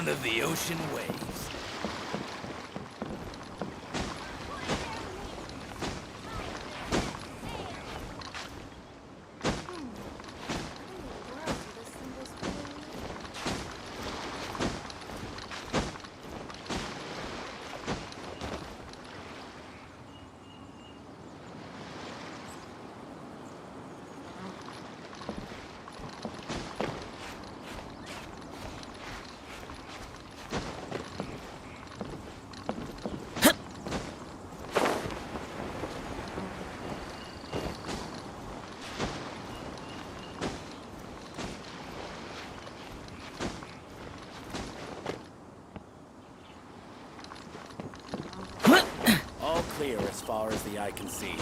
sound of the ocean waves. All clear as far as the eye can see.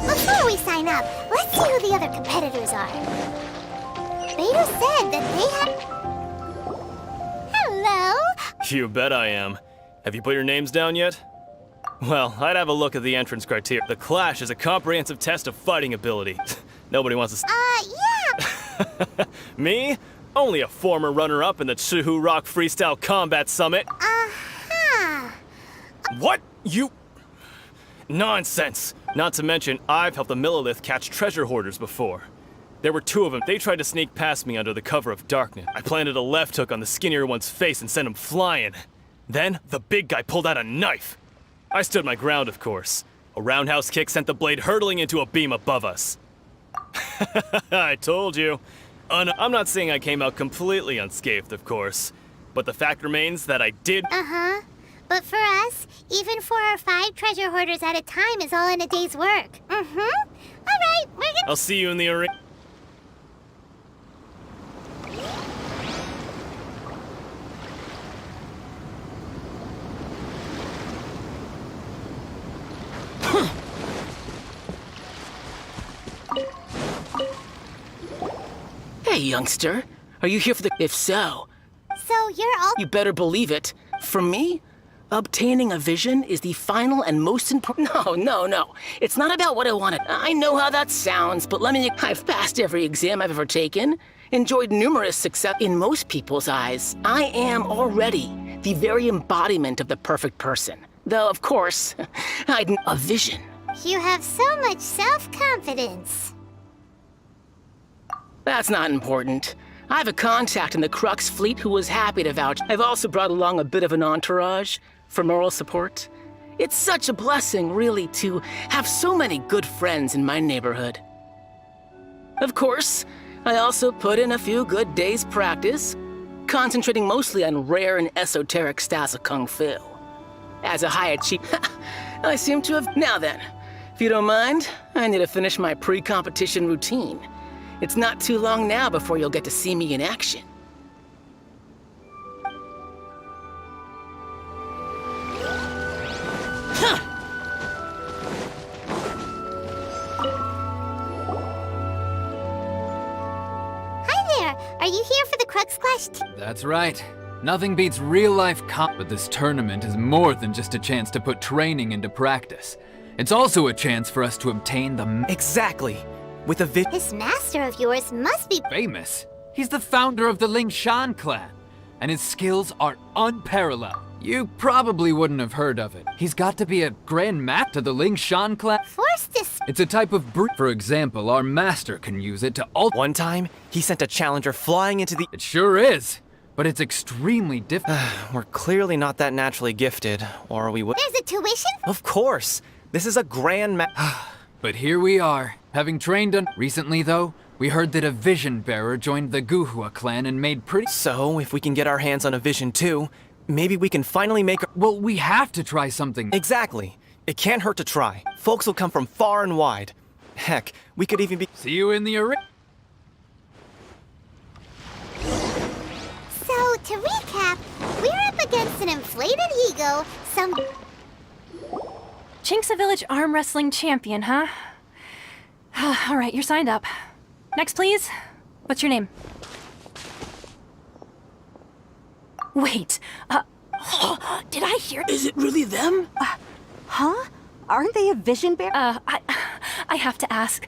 Before we sign up, let's see who the other competitors are. Beta said that they had... Hello? You bet I am. Have you put your names down yet? Well, I'd have a look at the entrance criteria. The Clash is a comprehensive test of fighting ability. Nobody wants to... Yeah. Me? Only a former runner-up in the Chihu Rock Freestyle Combat Summit. Uh-huh. What? You... Nonsense! Not to mention, I've helped the Millilith catch treasure hoarders before. There were two of them. They tried to sneak past me under the cover of darkness. I planted a left hook on the skinnier one's face and sent him flying. Then, the big guy pulled out a knife. I stood my ground, of course. A roundhouse kick sent the blade hurtling into a beam above us. I told you. I'm not saying I came out completely unscathed, of course. But the fact remains that I did... Uh-huh. But for us, even 4 or 5 treasure hoarders at a time is all in a day's work. Mm-hmm. All right, we're gonna... I'll see you in the arena. Hey, youngster. Are you here for the... If so, So you're all... you better believe it. For me, obtaining a vision is the final and most important... No. It's not about what I wanted. I know how that sounds, but let me... I've passed every exam I've ever taken, enjoyed numerous success. In most people's eyes, I am already the very embodiment of the perfect person. Though, of course, I'd... A vision. You have so much self-confidence. That's not important. I have a contact in the Crux fleet who was happy to vouch. I've also brought along a bit of an entourage for moral support. It's such a blessing, really, to have so many good friends in my neighborhood. Of course, I also put in a few good days' practice, concentrating mostly on rare and esoteric styles of Kung Fu. As a high achiever, I seem to have... Now then, if you don't mind, I need to finish my pre-competition routine. It's not too long now before you'll get to see me in action. Hi there. Are you here for the Crux Clash That's right. Nothing beats real-life but this tournament is more than just a chance to put training into practice. It's also a chance for us to obtain the Exactly. With a This master of yours must be famous. He's the founder of the Lingshan clan, and his skills are unparalleled. You probably wouldn't have heard of it. He's got to be a grand master to the Lingshan clan. forced to It's a type of For example, our master can use it to One time, he sent a challenger flying into the... It sure is, but it's extremely difficult. We're clearly not that naturally gifted, or we would... There's a tuition? Of course! This is a grand But here we are, having trained Recently, though, we heard that a vision bearer joined the Guhua clan and made pretty... So, if we can get our hands on a vision too, maybe we can finally make... Well, we have to try something. Exactly. It can't hurt to try. Folks will come from far and wide. Heck, we could even be... See you in the arena. So, to recap, we're up against an inflated ego, some... Chinksa Village arm wrestling champion, huh? All right, you're signed up. Next, please. What's your name? Wait, did I hear? Is it really them? Huh? Aren't they a vision bear? I have to ask.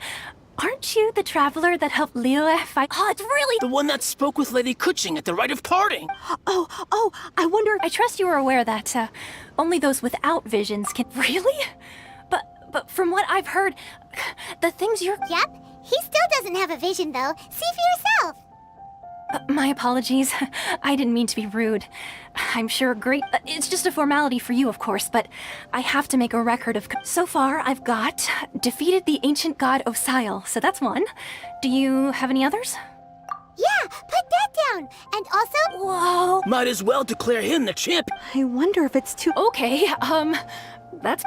Aren't you the traveler that helped Liyue fight? Oh, it's really The one that spoke with Lady Kuching at the rite of parting. Oh, I wonder. I trust you are aware that only those without visions can. Really? But from what I've heard, the things you're. Yep, he still doesn't have a vision, though. See for yourself. My apologies. I didn't mean to be rude. I'm sure great. It's just a formality for you, of course, but I have to make a record of. So far, I've got defeated the ancient god Osile, so that's one. Do you have any others? Yeah, put that down. And also... Whoa. Might as well declare him the champ. I wonder if it's too. Okay, that's.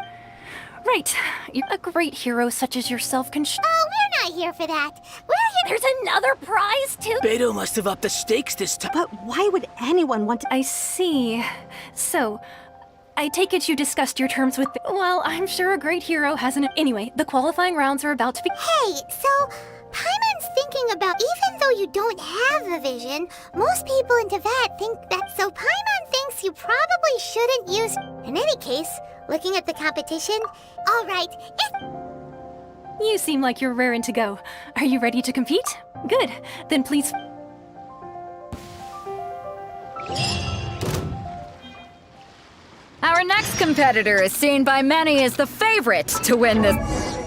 Right. You're a great hero such as yourself can. Oh, we're not here for that. We're here... There's another prize, too. Beto must have upped the stakes this time. But why would anyone want to? I see. So, I take it you discussed your terms with. Well, I'm sure a great hero hasn't. Anyway, the qualifying rounds are about to be. Hey, so... Paimon's thinking about... Even though you don't have a vision, most people in Teyvat think that... So Paimon thinks you probably shouldn't use... In any case, looking at the competition... Alright, You seem like you're raring to go. Are you ready to compete? Good. Then please. Our next competitor is seen by many as the favorite to win this.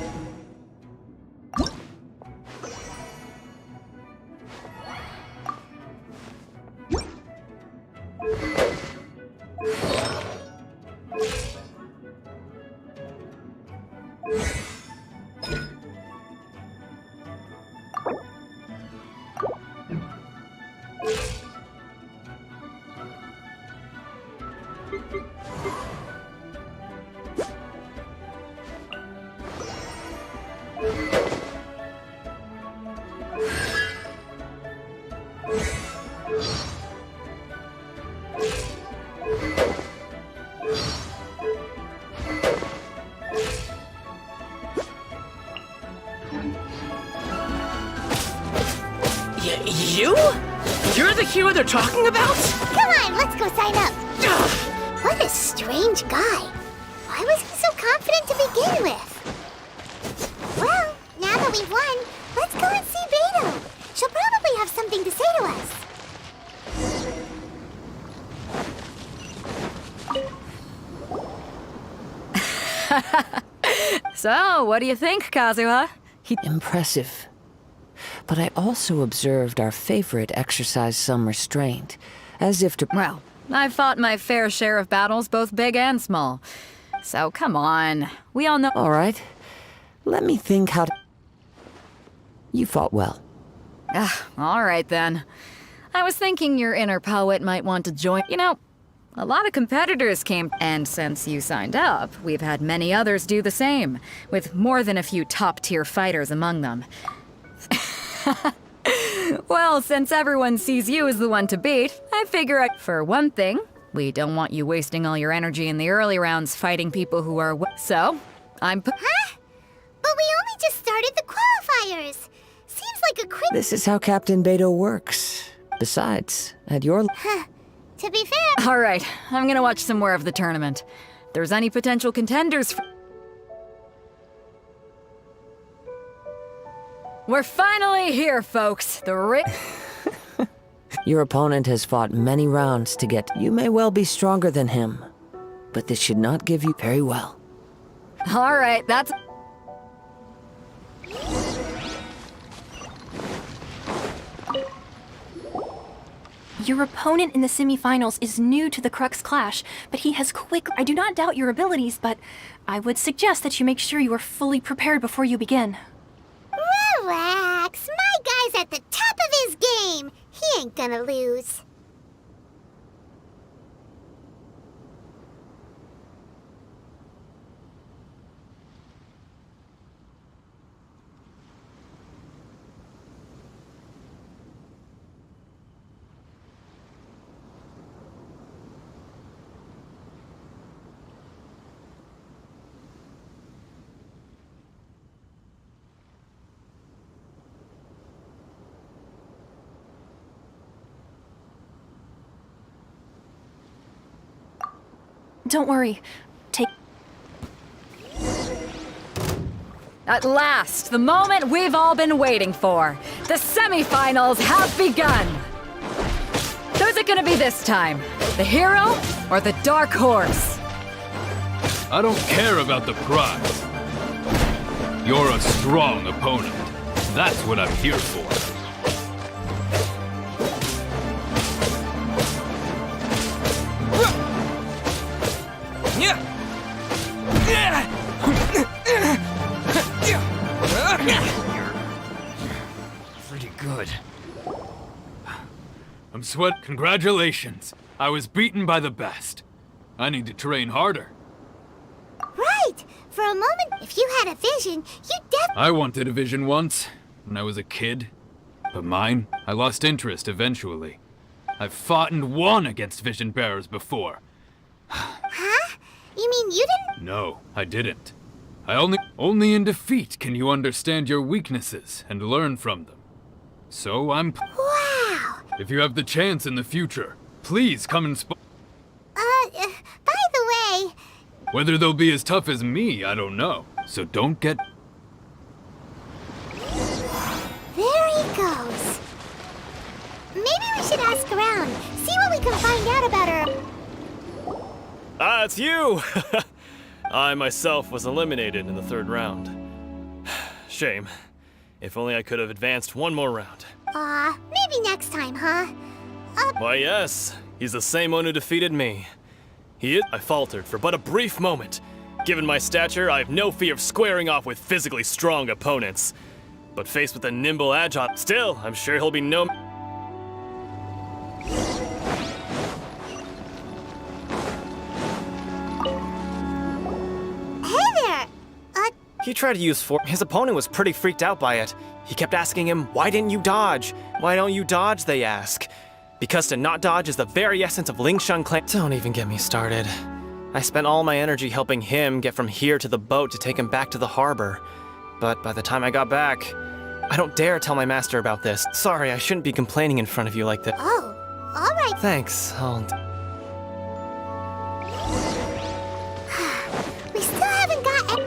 You? You're the hero they're talking about? come on, let's go sign up. What a strange guy. Why was he so confident to begin with? Well, now that we've won, let's go and see Beto. She'll probably have something to say to us. So, what do you think, Kazuha? Impressive. But I also observed our favorite exercise some restraint, as if to... Well, I've fought my fair share of battles, both big and small. So, come on. We all know... All right. Let me think how to... You fought well. All right, then. I was thinking your inner poet might want to join... You know, a lot of competitors came... And since you signed up, we've had many others do the same, with more than a few top-tier fighters among them. Well, since everyone sees you as the one to beat, I figure for one thing, we don't want you wasting all your energy in the early rounds fighting people who are... So, I'm... Huh? But we only just started the qualifiers. Seems like a quick... This is how Captain Beto works. Besides, at your... Huh. To be fair, All right, I'm gonna watch some more of the tournament. If there's any potential contenders for... We're finally here, folks. Your opponent has fought many rounds to get. You may well be stronger than him, but this should not give you very well. All right, that's... Your opponent in the semifinals is new to the Crux Clash, but he has I do not doubt your abilities, but I would suggest that you make sure you are fully prepared before you begin. relax. My guy's at the top of his game. He ain't gonna lose. Don't worry. Take... At last, the moment we've all been waiting for. The semifinals have begun. Who's it gonna be this time? The hero or the dark horse? I don't care about the prize. You're a strong opponent. That's what I'm here for. Pretty good. I'm sweat. Congratulations. I was beaten by the best. I need to train harder. Right! For a moment, if you had a vision, you I wanted a vision once, when I was a kid. But mine, I lost interest eventually. I've fought and won against vision bearers before. Huh? You mean you didn't? No, I didn't. Only in defeat can you understand your weaknesses and learn from them. So Wow! if you have the chance in the future, please come and By the way, Whether they'll be as tough as me, I don't know. So don't get... there he goes. Maybe we should ask around, see what we can find out about her. Ah, it's you! I myself was eliminated in the third round. Shame. If only I could have advanced one more round. Maybe next time, huh? Why, yes. He's the same one who defeated me. I faltered for but a brief moment. Given my stature, I have no fear of squaring off with physically strong opponents. But faced with a nimble agile, still, I'm sure he'll be no... Hey there! He tried to use force. His opponent was pretty freaked out by it. He kept asking him, "Why didn't you dodge? Why don't you dodge?" they ask. Because to not dodge is the very essence of Lingshan clan. Don't even get me started. I spent all my energy helping him get from here to the boat to take him back to the harbor. But by the time I got back, I don't dare tell my master about this. Sorry, I shouldn't be complaining in front of you like this. Oh, alright. Thanks, We still haven't got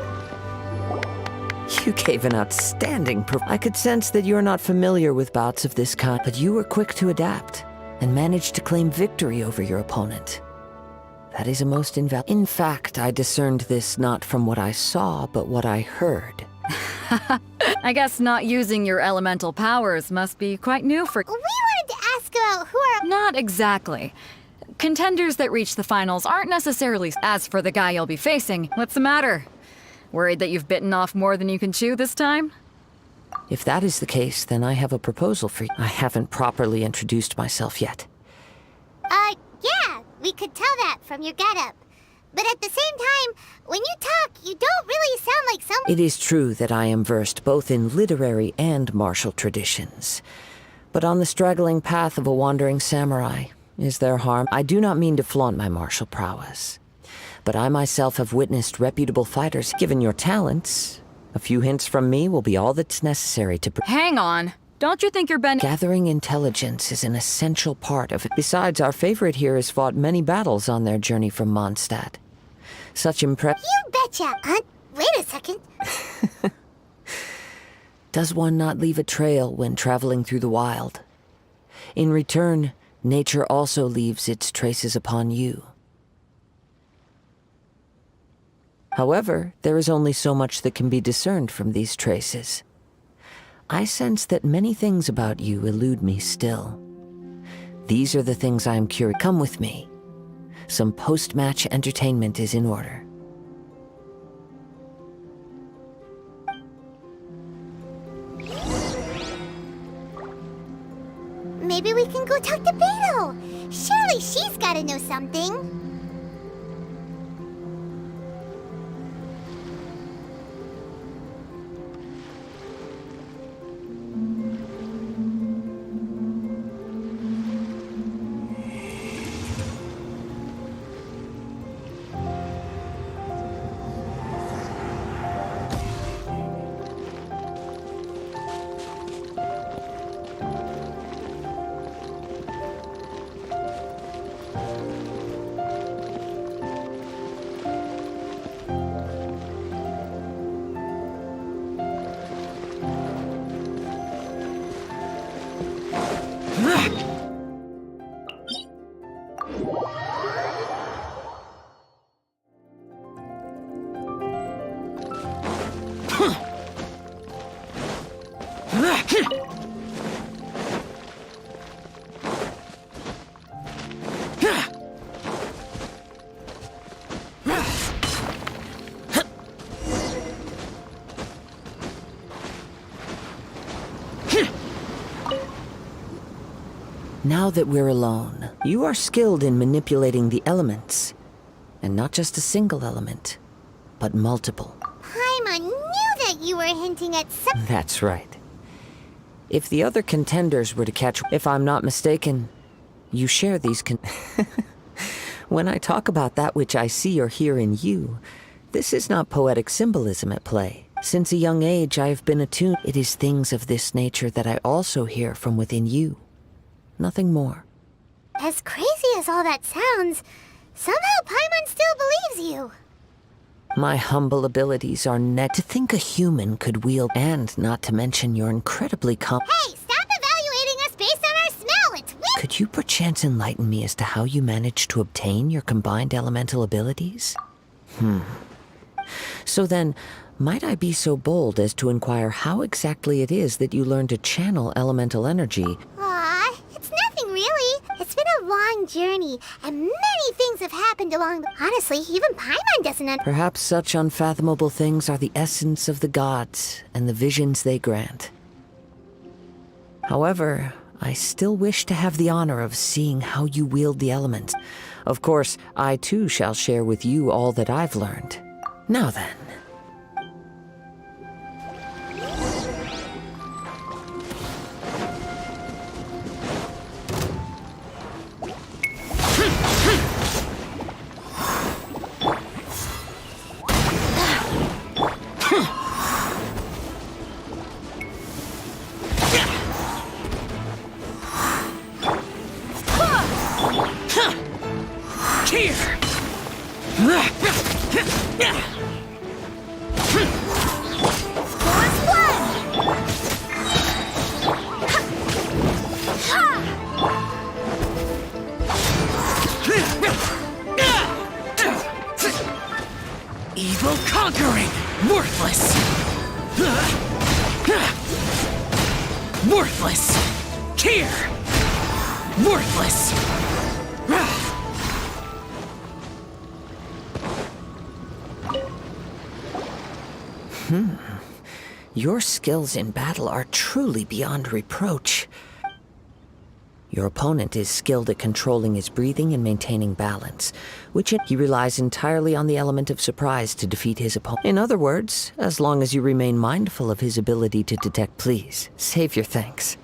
You gave an outstanding I could sense that you're not familiar with bouts of this kind, but you were quick to adapt and managed to claim victory over your opponent. That is a most In fact, I discerned this not from what I saw, but what I heard. I guess not using your elemental powers must be quite new for... We wanted to ask about who are... Not exactly. Contenders that reach the finals aren't necessarily... As for the guy you'll be facing, what's the matter? Worried that you've bitten off more than you can chew this time? If that is the case, then I have a proposal for you. I haven't properly introduced myself yet. Yeah, we could tell that from your getup. But at the same time, when you talk, you don't really sound like someone... It is true that I am versed both in literary and martial traditions. But on the straggling path of a wandering samurai, is there harm? I do not mean to flaunt my martial prowess. But I myself have witnessed reputable fighters. Given your talents, a few hints from me will be all that's necessary to... Hang on. Don't you think you're Gathering intelligence is an essential part of it. Besides, our favorite here has fought many battles on their journey from Mondstadt. Such You betcha, Aunt. Wait a second. Does one not leave a trail when traveling through the wild? In return, nature also leaves its traces upon you. However, there is only so much that can be discerned from these traces. I sense that many things about you elude me still. These are the things I am curious. Come with me. Some post-match entertainment is in order. Maybe we can go talk to Beto. Surely she's gotta know something. Now that we're alone, you are skilled in manipulating the elements. And not just a single element, but multiple. Paimon knew that you were hinting at some... That's right. If the other contenders were to catch... If I'm not mistaken, you share these When I talk about that which I see or hear in you, this is not poetic symbolism at play. Since a young age, I have been attuned. It is things of this nature that I also hear from within you. Nothing more. As crazy as all that sounds, somehow Paimon still believes you. My humble abilities are to think a human could wield, and not to mention your incredibly Hey, stop evaluating us based on our smell! It's weird! Could you perchance enlighten me as to how you managed to obtain your combined elemental abilities? So then, might I be so bold as to inquire how exactly it is that you learned to channel elemental energy? Aw, it's nothing really. It's been a long journey, and many things have happened along the... Honestly, even Paimon doesn't Perhaps such unfathomable things are the essence of the gods and the visions they grant. However, I still wish to have the honor of seeing how you wield the elements. Of course, I too shall share with you all that I've learned. Now then. Evil conquering! Worthless! Worthless! Here! Worthless! Your skills in battle are truly beyond reproach. Your opponent is skilled at controlling his breathing and maintaining balance, he relies entirely on the element of surprise to defeat his opponent. In other words, as long as you remain mindful of his ability to detect, please, save your thanks.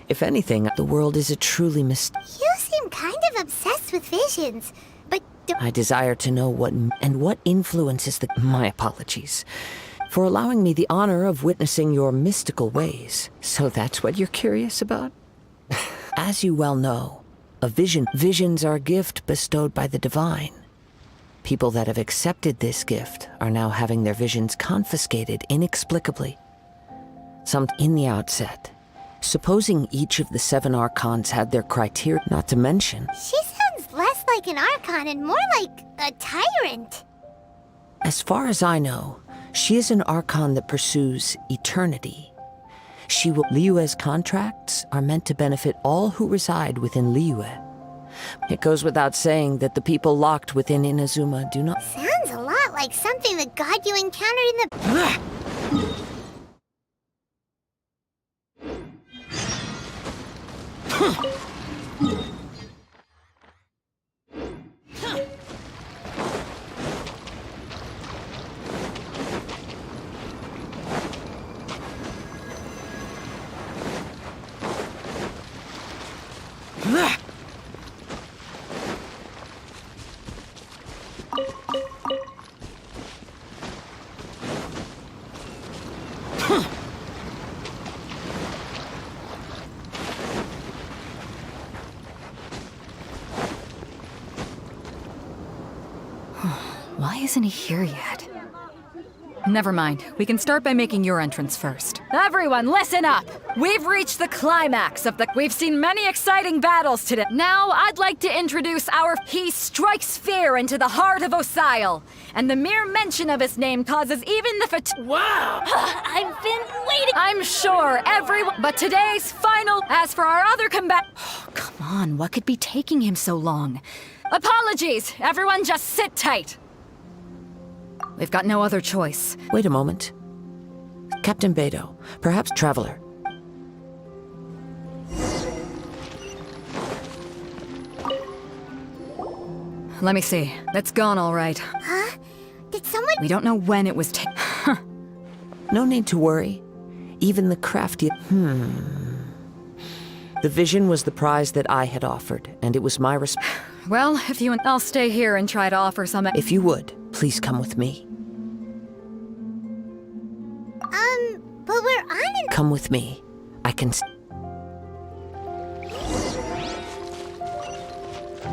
If anything, the world is a truly You seem kind of obsessed with visions, but I desire to know what influences my apologies. for allowing me the honor of witnessing your mystical ways. So that's what you're curious about? As you well know, visions are a gift bestowed by the divine. People that have accepted this gift are now having their visions confiscated inexplicably. Some in the outset. Supposing each of the 7 archons had their criteria, not to mention... She sounds less like an archon and more like a tyrant. As far as I know, she is an archon that pursues eternity. Liyue's contracts are meant to benefit all who reside within Liyue. It goes without saying that the people locked within Inazuma do not... Sounds a lot like something the god you encountered in the... Why isn't he here yet? Never mind. We can start by making your entrance first. Everyone, listen up! We've reached the climax of the... We've seen many exciting battles today. Now, I'd like to introduce He strikes fear into the heart of Osile, and the mere mention of his name causes even the Wow! I've been waiting! I'm sure everyone... But today's final... As for our other Oh, come on, what could be taking him so long? Apologies! Everyone just sit tight! We've got no other choice. Wait a moment. Captain Beidou, perhaps Traveler. Let me see. It's gone all right. Huh? Did someone... We don't know when it was No need to worry. Even the crafty... The vision was the prize that I had offered, and it was my Well, if you... I'll stay here and try to offer some... If you would, please come with me. But we're on an... Come with me. I can...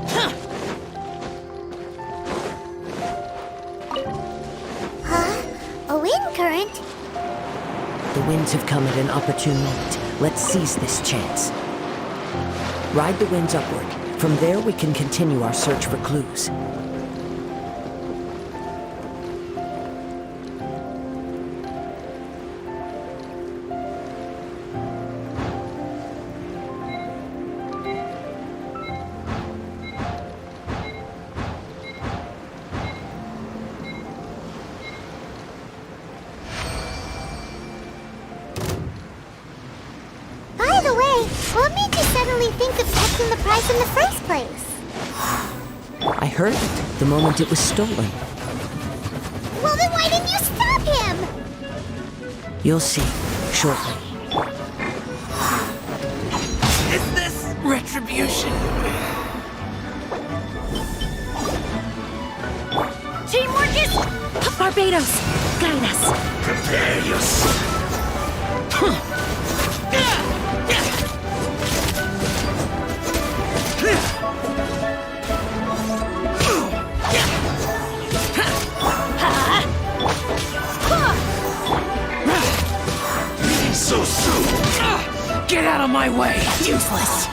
Huh? A wind current? The winds have come at an opportune moment. Let's seize this chance. Ride the winds upward. From there, we can continue our search for clues. By the way, what made you suddenly think of fetching the prize in the first place? I heard it the moment it was stolen. Well, then why didn't you stop him? You'll see, shortly. Is this retribution? Teamwork is... Barbados, guide us. Prepare yourself. So soon! Get out of my way! Useless.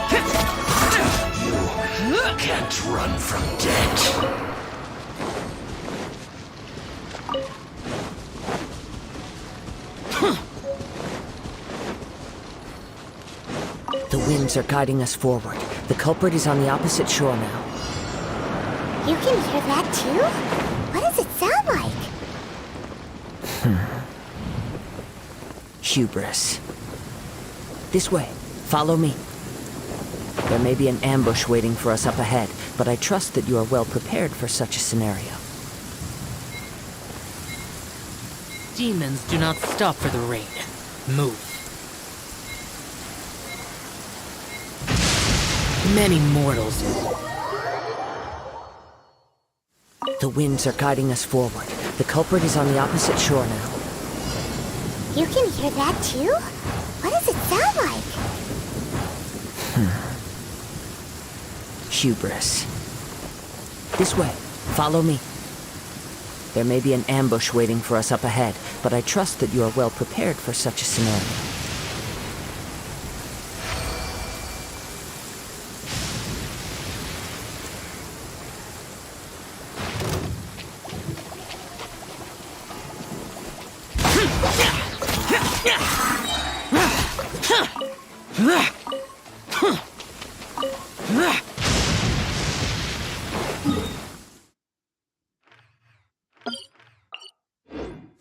You can't run from death. The winds are guiding us forward. The culprit is on the opposite shore now. You can hear that too? What does it sound like? Hubris. This way. Follow me. There may be an ambush waiting for us up ahead, but I trust that you are well prepared for such a scenario. Demons do not stop for the rain. Move. Many mortals. The winds are guiding us forward. The culprit is on the opposite shore now. You can hear that too? What does it sound like? Hubris. This way. Follow me. There may be an ambush waiting for us up ahead, but I trust that you are well prepared for such a scenario.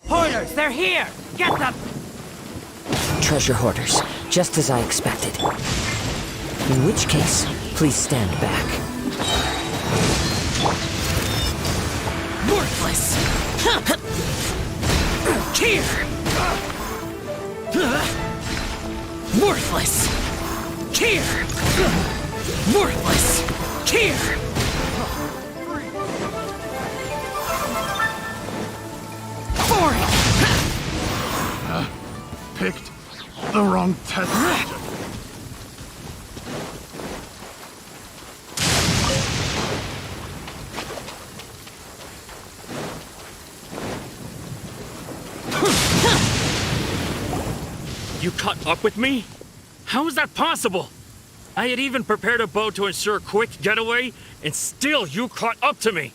Hoarders, they're here! Get them! Treasure hoarders, just as I expected. In which case, please stand back. Worthless! Here! Worthless! Here! Worthless! Here! For it! Picked the wrong test. You caught up with me? How is that possible? I had even prepared a boat to ensure a quick getaway, and still you caught up to me.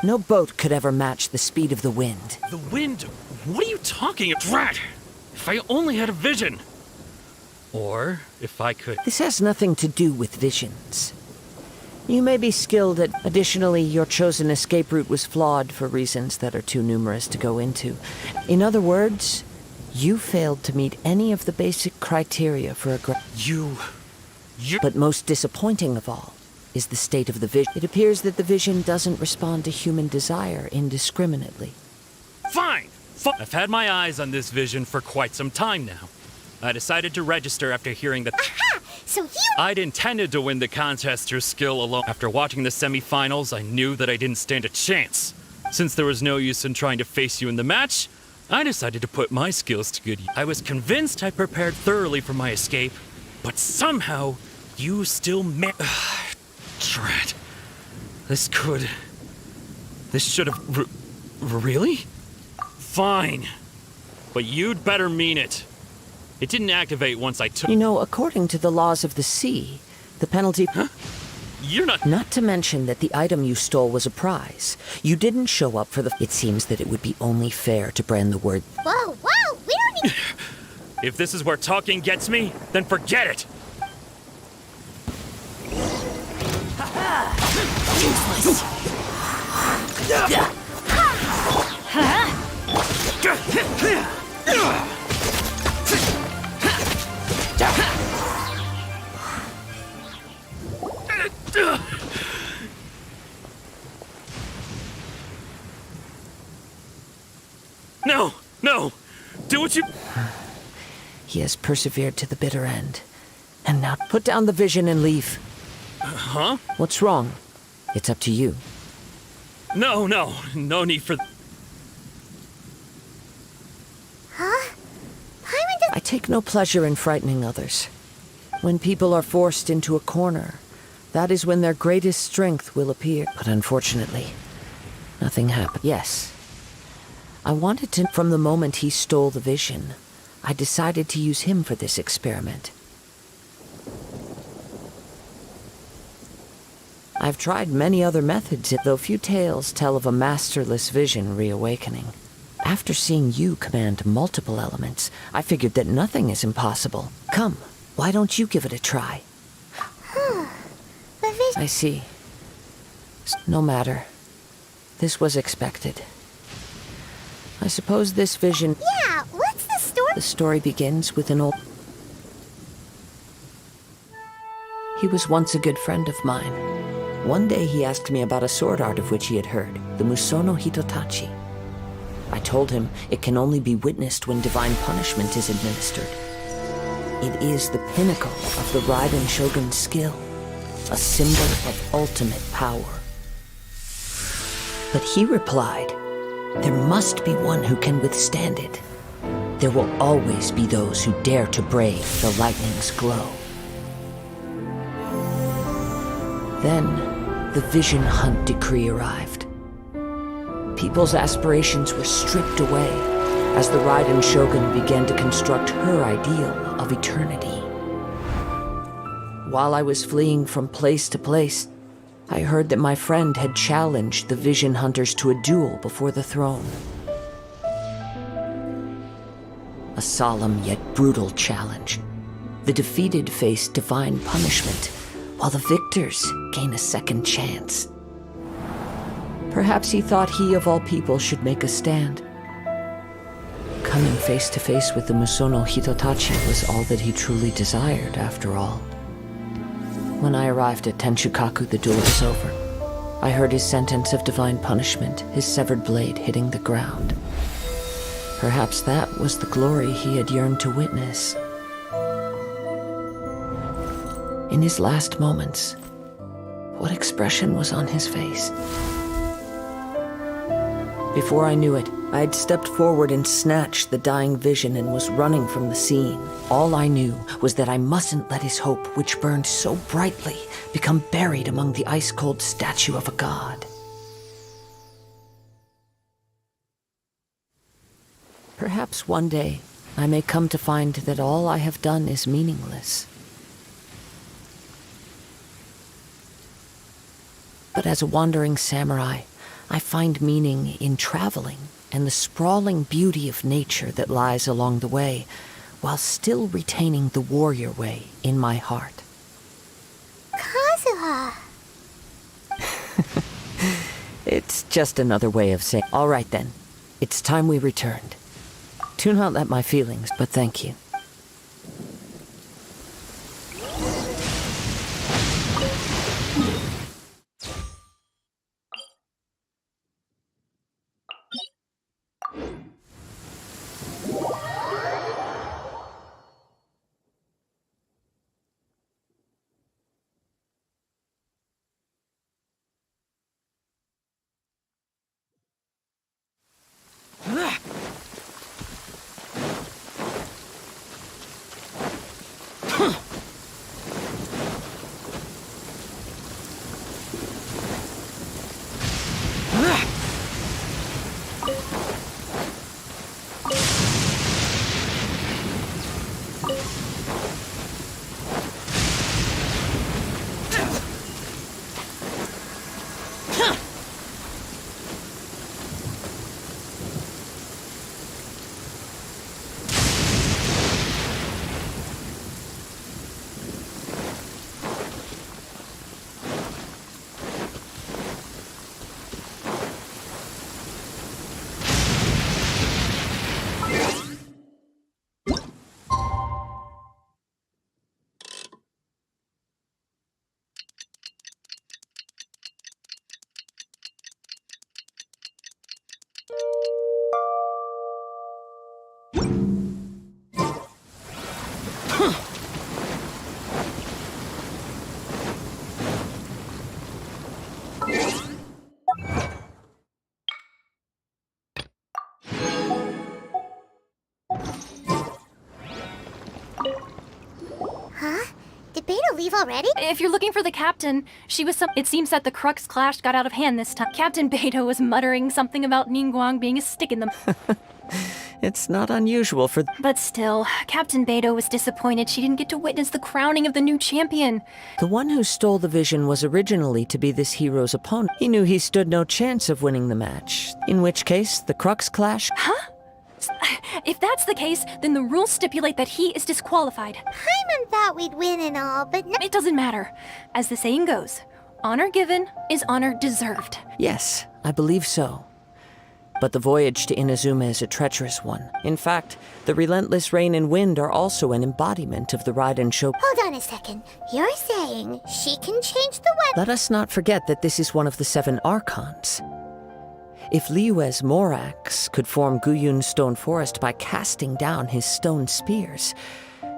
No boat could ever match the speed of the wind. The wind? What are you talking about? Drat! If I only had a vision. Or if I could. This has nothing to do with visions. You may be skilled at... Additionally, your chosen escape route was flawed for reasons that are too numerous to go into. In other words, you failed to meet any of the basic criteria for a... You... But most disappointing of all is the state of the vision. It appears that the vision doesn't respond to human desire indiscriminately. Fine! I've had my eyes on this vision for quite some time now. I decided to register after hearing that... Aha! So you... I'd intended to win the contest through skill alone. After watching the semifinals, I knew that I didn't stand a chance. Since there was no use in trying to face you in the match, I decided to put my skills to good use. I was convinced I prepared thoroughly for my escape, but somehow, you still Drat. This should have... Really? Fine. But you'd better mean it. It didn't activate once I took... You know, according to the laws of the sea, the penalty... Huh? You're not... Not to mention that the item you stole was a prize. You didn't show up for the... It seems that it would be only fair to brand the word... Whoa, whoa! We don't need... If this is where talking gets me, then forget it! Useless! No! No! Do what you... He has persevered to the bitter end. And now put down the vision and leave. Huh? What's wrong? It's up to you. No need for... Huh? Paimon does... I take no pleasure in frightening others. When people are forced into a corner, that is when their greatest strength will appear. But unfortunately, nothing happened. Yes. I wanted to... From the moment he stole the vision, I decided to use him for this experiment. I've tried many other methods, though few tales tell of a masterless vision reawakening. After seeing you command multiple elements, I figured that nothing is impossible. Come, why don't you give it a try? The vision... I see. No matter. This was expected. I suppose this vision... Yeah, what's the story? The story begins with an old... He was once a good friend of mine. One day he asked me about a sword art of which he had heard, the Musono Hitotachi. I told him it can only be witnessed when divine punishment is administered. It is the pinnacle of the Raiden Shogun's skill, a symbol of ultimate power. But he replied, there must be one who can withstand it. there will always be those who dare to brave the lightning's glow. Then, the Vision Hunt decree arrived. People's aspirations were stripped away as the Raiden Shogun began to construct her ideal of eternity. While I was fleeing from place to place, I heard that my friend had challenged the Vision Hunters to a duel before the throne. A solemn yet brutal challenge. The defeated face divine punishment, while the victors gain a second chance. Perhaps he thought he of all people should make a stand. Coming face to face with the Musono Hitotachi was all that he truly desired, after all. When I arrived at Tenshukaku, the duel was over. I heard his sentence of divine punishment, his severed blade hitting the ground. Perhaps that was the glory he had yearned to witness. In his last moments, what expression was on his face? Before I knew it, I had stepped forward and snatched the dying vision and was running from the scene. All I knew was that I mustn't let his hope, which burned so brightly, become buried among the ice-cold statue of a god. Perhaps one day, I may come to find that all I have done is meaningless. But as a wandering samurai, I find meaning in traveling and the sprawling beauty of nature that lies along the way, while still retaining the warrior way in my heart. Kazuha! It's just another way of saying, all right then, it's time we returned. Do not let my feelings, but thank you. Leave already? If you're looking for the captain, she was It seems that the Crux clash got out of hand this time. Captain Beidou was muttering something about Ningguang being a stick in the... It's not unusual for... But still, Captain Beidou was disappointed she didn't get to witness the crowning of the new champion. The one who stole the vision was originally to be this hero's opponent. He knew he stood no chance of winning the match, in which case the Crux clash... Huh? If that's the case, then the rules stipulate that he is disqualified. Paimon thought we'd win and all, but no— It doesn't matter. As the saying goes, honor given is honor deserved. Yes, I believe so. But the voyage to Inazuma is a treacherous one. In fact, the relentless rain and wind are also an embodiment of the Raiden Shogun. Hold on a second. You're saying she can change the weather? Let us not forget that this is one of the 7 Archons. If Liyue's Morax could form Guyun's stone forest by casting down his stone spears,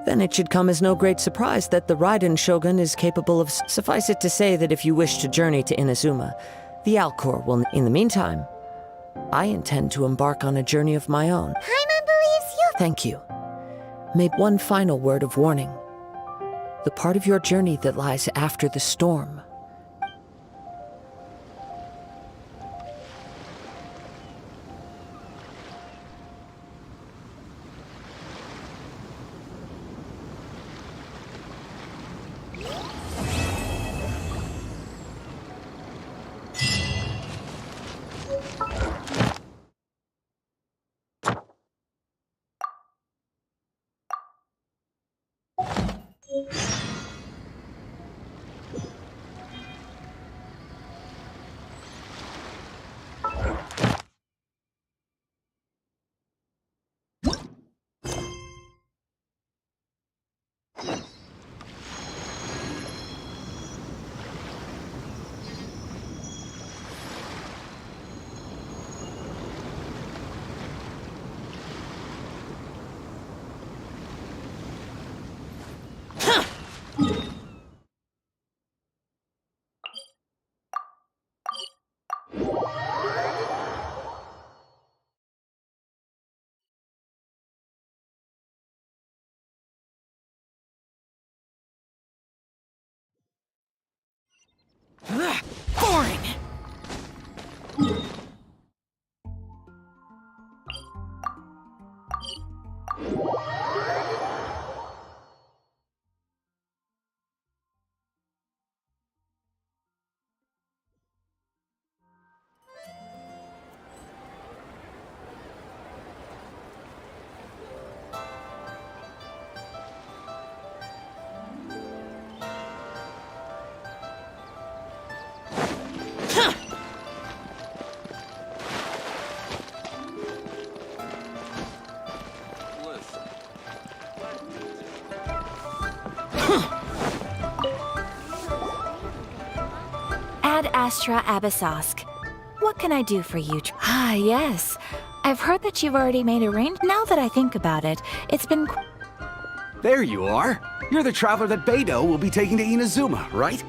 then it should come as no great surprise that the Raiden Shogun is capable of... Suffice it to say that if you wish to journey to Inazuma, the Alcor will... In the meantime, I intend to embark on a journey of my own. Paimon believes you. Thank you. Maybe one final word of warning. The part of your journey that lies after the storm. Boring! Ad Astra Abyssosk. What can I do for you? Ah, yes. I've heard that you've already made arrangements. Now that I think about it, it's been... There you are. You're the traveler that Beidou will be taking to Inazuma, right?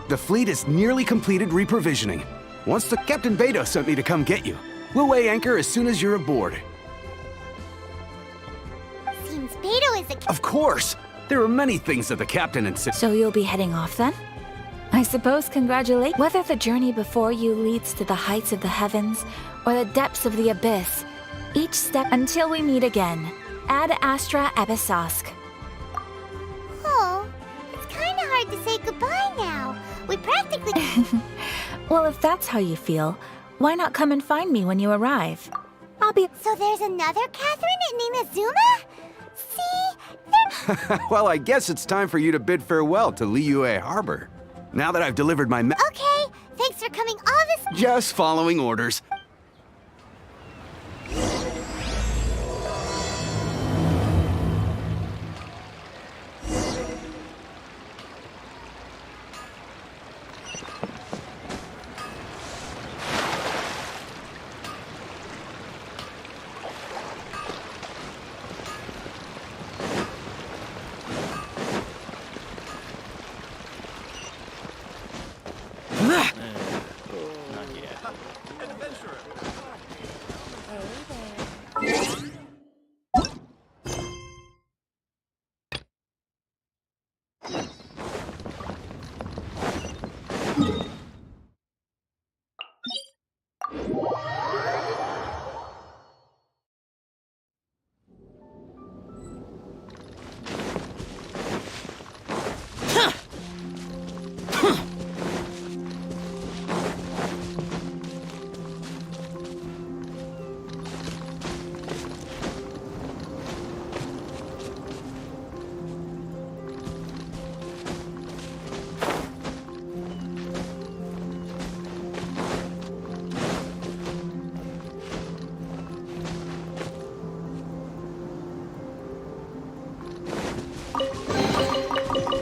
The fleet is nearly completed reprovisioning. Once the Captain Beidou sent me to come get you. We'll weigh anchor as soon as you're aboard. Seems Beidou is a... Of course! There are many things that the captain insists. So you'll be heading off then? I suppose congratulate. Whether the journey before you leads to the heights of the heavens or the depths of the abyss, each step until we meet again. Ad Astra Abyssosk. Oh, it's kind of hard to say goodbye now. We practically... Well, if that's how you feel, why not come and find me when you arrive? I'll be... So there's another Catherine in Inazuma? See? Well, I guess it's time for you to bid farewell to Liyue Harbor. Now that I've delivered my Okay, thanks for coming all this... Just following orders.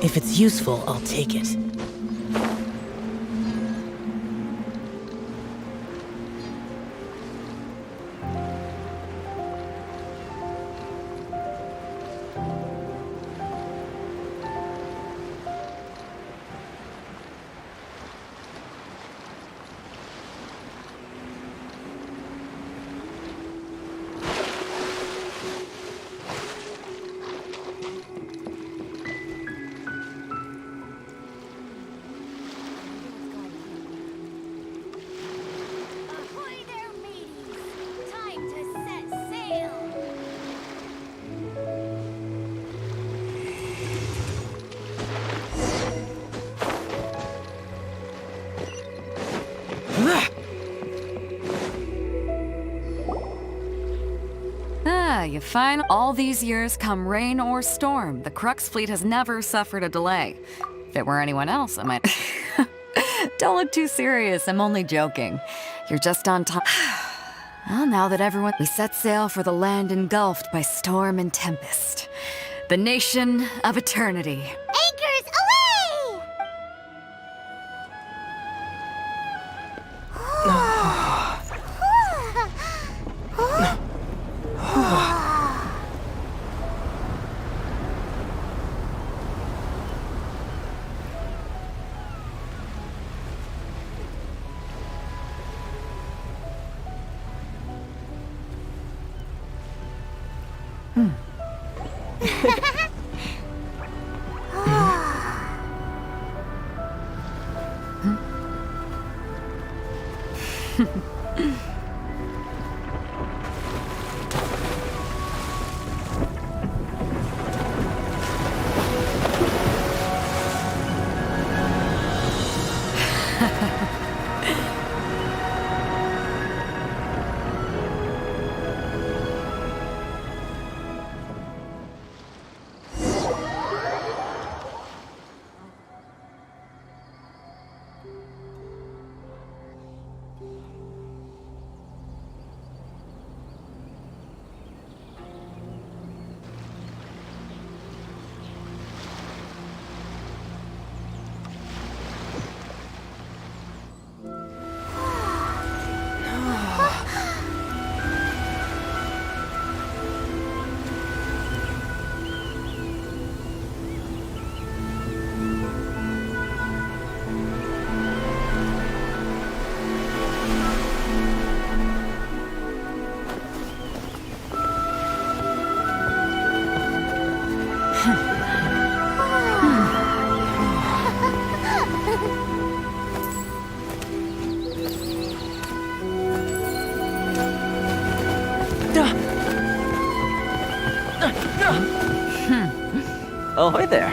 If it's useful, I'll take it. you find all these years, come rain or storm, the Crux fleet has never suffered a delay. If it were anyone else, I might... Don't look too serious, I'm only joking. You're just on time. Well, now that everyone... We set sail for the land engulfed by storm and tempest. The nation of eternity. Anchors away! Ahoy there.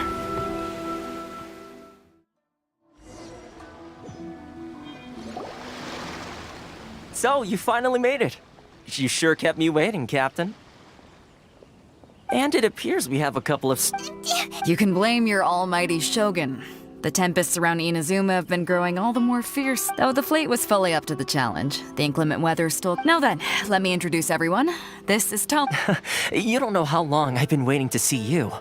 So, you finally made it. You sure kept me waiting, Captain. And it appears we have a couple of... You can blame your almighty Shogun. The tempests around Inazuma have been growing all the more fierce, though the fleet was fully up to the challenge. The inclement weather still... Now then, let me introduce everyone. This is Tom. You don't know how long I've been waiting to see you.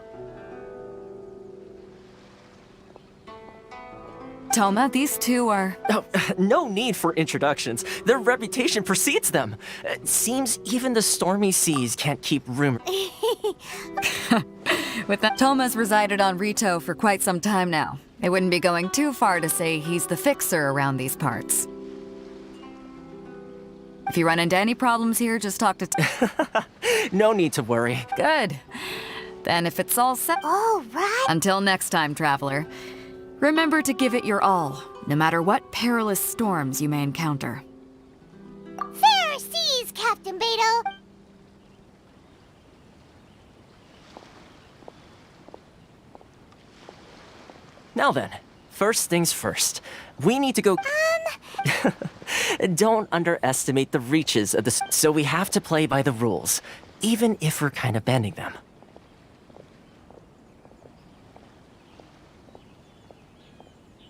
Toma, these two are... Oh, no need for introductions. Their reputation precedes them. Seems even the stormy seas can't keep rumor. With that, Toma's resided on Rito for quite some time now. It wouldn't be going too far to say he's the fixer around these parts. If you run into any problems here, just talk to... No need to worry. Good. Then if it's all set... All right. Until next time, traveler. Remember to give it your all, no matter what perilous storms you may encounter. Fair seas, Captain Beto. Now then, first things first. We need to go... Don't underestimate the reaches of the... So we have to play by the rules, even if we're kind of bending them.